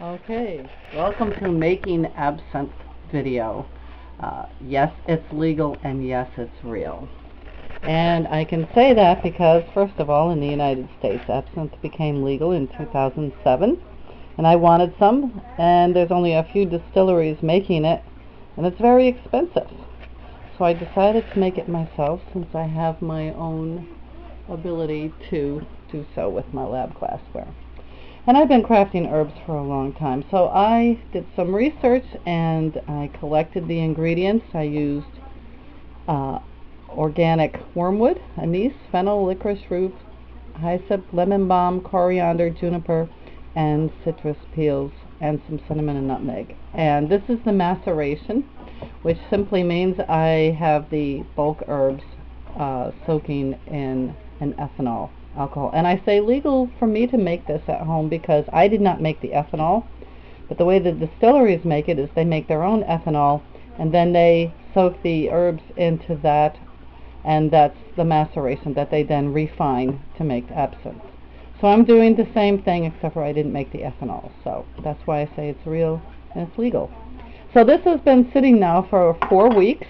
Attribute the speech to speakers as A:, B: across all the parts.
A: Okay, welcome to Making Absinthe video. Yes, it's legal, and yes, it's real. And I can say that because, first of all, in the United States, absinthe became legal in 2007, and I wanted some, and there's only a few distilleries making it, and it's very expensive. So I decided to make it myself since I have my own ability to do so with my lab glassware. And I've been crafting herbs for a long time, so I did some research and I collected the ingredients. I used organic wormwood, anise, fennel, licorice root, hyssop, lemon balm, coriander, juniper, and citrus peels, and some cinnamon and nutmeg. And this is the maceration, which simply means I have the bulk herbs soaking in an ethanol alcohol. And I say legal for me to make this at home because I did not make the ethanol, but the way the distilleries make it is they make their own ethanol and then they soak the herbs into that, and that's the maceration that they then refine to make absinthe. So I'm doing the same thing, except for I didn't make the ethanol, so that's why I say it's real and it's legal. So this has been sitting now for 4 weeks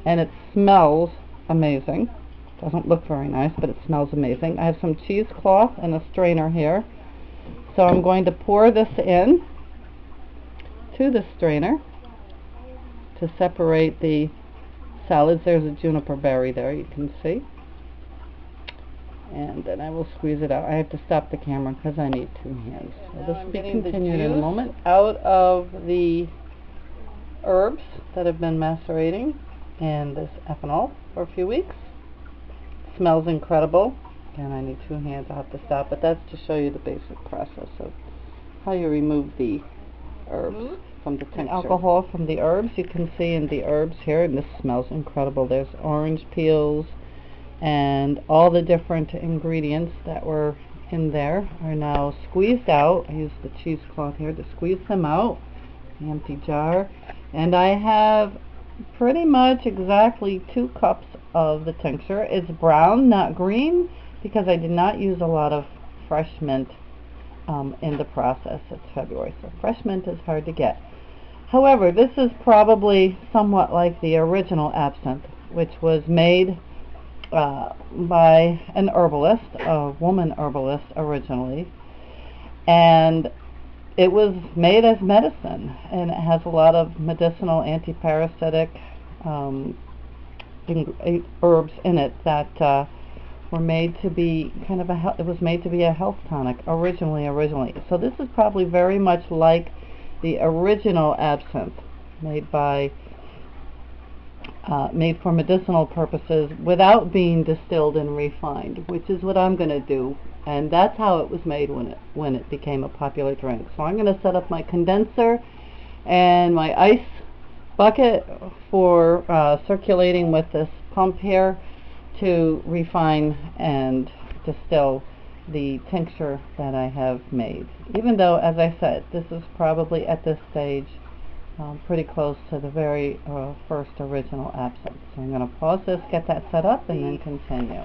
A: and it smells amazing. Doesn't look very nice, but it smells amazing. I have some cheesecloth and a strainer here. So I'm going to pour this in to the strainer to separate the solids. There's a juniper berry there, you can see. And then I will squeeze it out. I have to stop the camera because I need 2 hands. So this will be continued in a moment. Out of the herbs that have been macerating in this ethanol for a few weeks. Smells incredible. Again, I need 2 hands. I'll have to stop, but that's to show you the basic process of how you remove the herbs from the tincture. Alcohol from the herbs, you can see in the herbs here, and this smells incredible. There's orange peels, and all the different ingredients that were in there are now squeezed out. I use the cheesecloth here to squeeze them out, the empty jar, and I have pretty much exactly 2 cups of the tincture. It's brown, not green, because I did not use a lot of fresh mint in the process. It's February, so fresh mint is hard to get. However, this is probably somewhat like the original absinthe, which was made by an herbalist, a woman herbalist originally, and it was made as medicine, and it has a lot of medicinal, anti-parasitic herbs in it that were made to be kind of it was made to be a health tonic originally. So this is probably very much like the original absinthe, made for medicinal purposes without being distilled and refined, which is what I'm going to do. And that's how it was made when it became a popular drink. So I'm going to set up my condenser and my ice bucket for circulating with this pump here to refine and distill the tincture that I have made. Even though, as I said, this is probably at this stage pretty close to the very first original absinthe. So I'm going to pause this, get that set up, and then continue.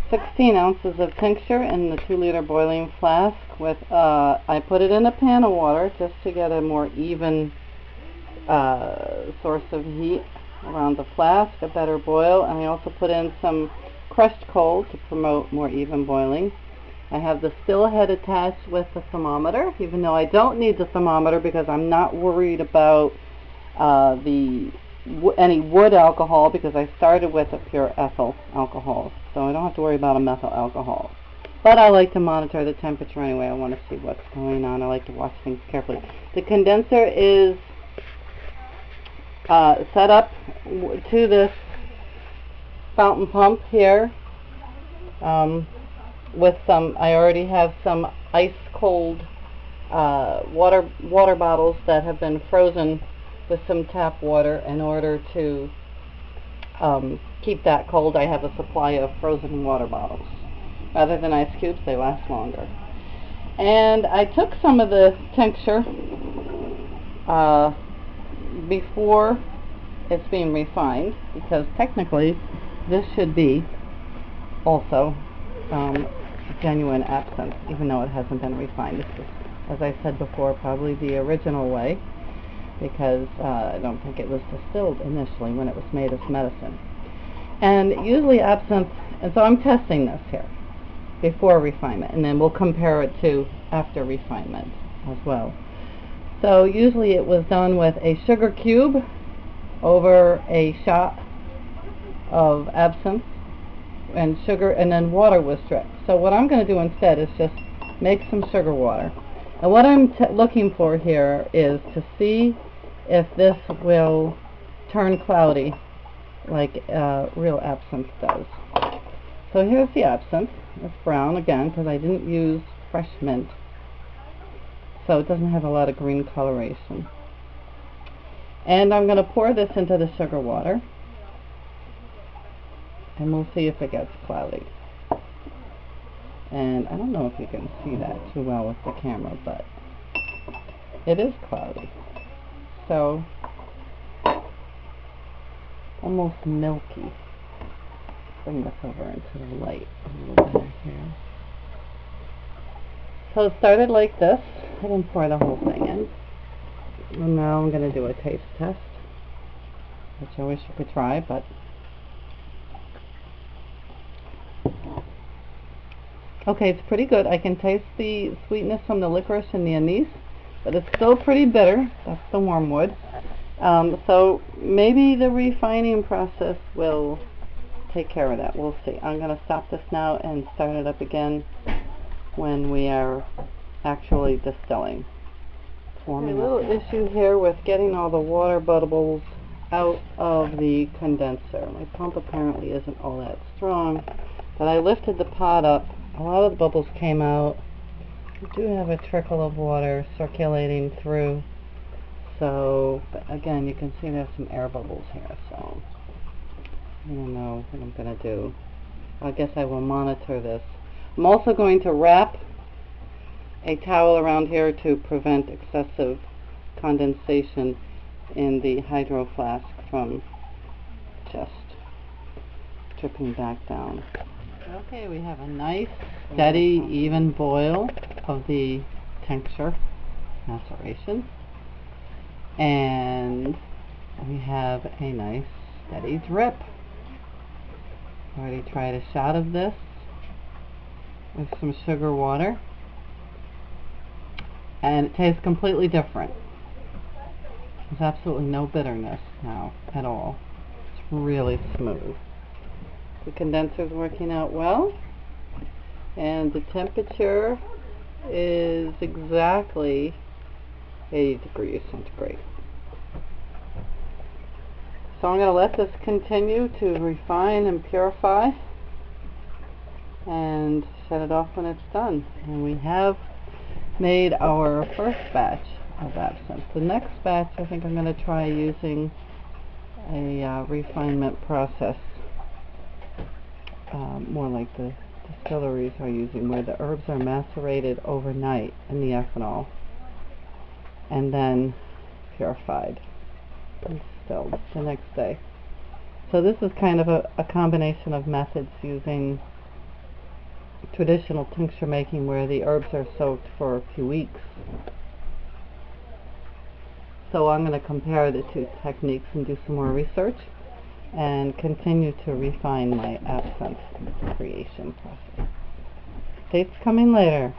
A: 16 ounces of tincture in the 2-liter boiling flask with, I put it in a pan of water just to get a more even source of heat around the flask, a better boil, and I also put in some crushed coal to promote more even boiling. I have the still head attached with the thermometer, even though I don't need the thermometer because I'm not worried about any wood alcohol, because I started with a pure ethyl alcohol, so I don't have to worry about a methyl alcohol. But I like to monitor the temperature anyway. I want to see what's going on. I like to watch things carefully. The condenser is set up to this fountain pump here with some, I already have some ice cold water bottles that have been frozen with some tap water in order to keep that cold. I have a supply of frozen water bottles. Rather than ice cubes, they last longer. And I took some of the tincture before it's being refined, because technically this should be also genuine absinthe, even though it hasn't been refined. This is as I said before, probably the original way, because I don't think it was distilled initially when it was made as medicine. And usually absinthe, and so I'm testing this here before refinement, and then we'll compare it to after refinement as well. So usually it was done with a sugar cube over a shot of absinthe and sugar, and then water was stripped. So what I'm going to do instead is just make some sugar water. And what I'm looking for here is to see if this will turn cloudy like real absinthe does. So here's the absinthe. It's brown again because I didn't use fresh mint, so it doesn't have a lot of green coloration. And I'm going to pour this into the sugar water, and we'll see if it gets cloudy. And I don't know if you can see that too well with the camera, but it is cloudy. So almost milky. Bring this over into the light a little better here. So it started like this. I didn't pour the whole thing in. And now I'm going to do a taste test, which I wish you could try, but okay, it's pretty good. I can taste the sweetness from the licorice and the anise, but it's still pretty bitter. That's the wormwood. So maybe the refining process will take care of that. We'll see. I'm going to stop this now and start it up again when we are actually distilling. A little issue here with getting all the water bubbles out of the condenser. My pump apparently isn't all that strong, but I lifted the pot up. A lot of the bubbles came out. We do have a trickle of water circulating through. So, but again, you can see there's some air bubbles here, so I don't know what I'm going to do. I guess I will monitor this. I'm also going to wrap a towel around here to prevent excessive condensation in the hydro flask from just dripping back down. Okay, we have a nice, steady, even boil of the tincture maceration. And we have a nice, steady drip. I already tried a shot of this with some sugar water, and it tastes completely different. There's absolutely no bitterness now at all. It's really smooth. The condenser's working out well, and the temperature is exactly 80 degrees centigrade. So I'm going to let this continue to refine and purify and shut it off when it's done. And we have made our first batch of absinthe. The next batch I think I'm going to try using a refinement process, more like the distilleries are using, where the herbs are macerated overnight in the ethanol and then purified and distilled the next day. So this is kind of a combination of methods using traditional tincture making where the herbs are soaked for a few weeks. So I'm going to compare the two techniques and do some more research and continue to refine my absinthe creation process. Dates coming later.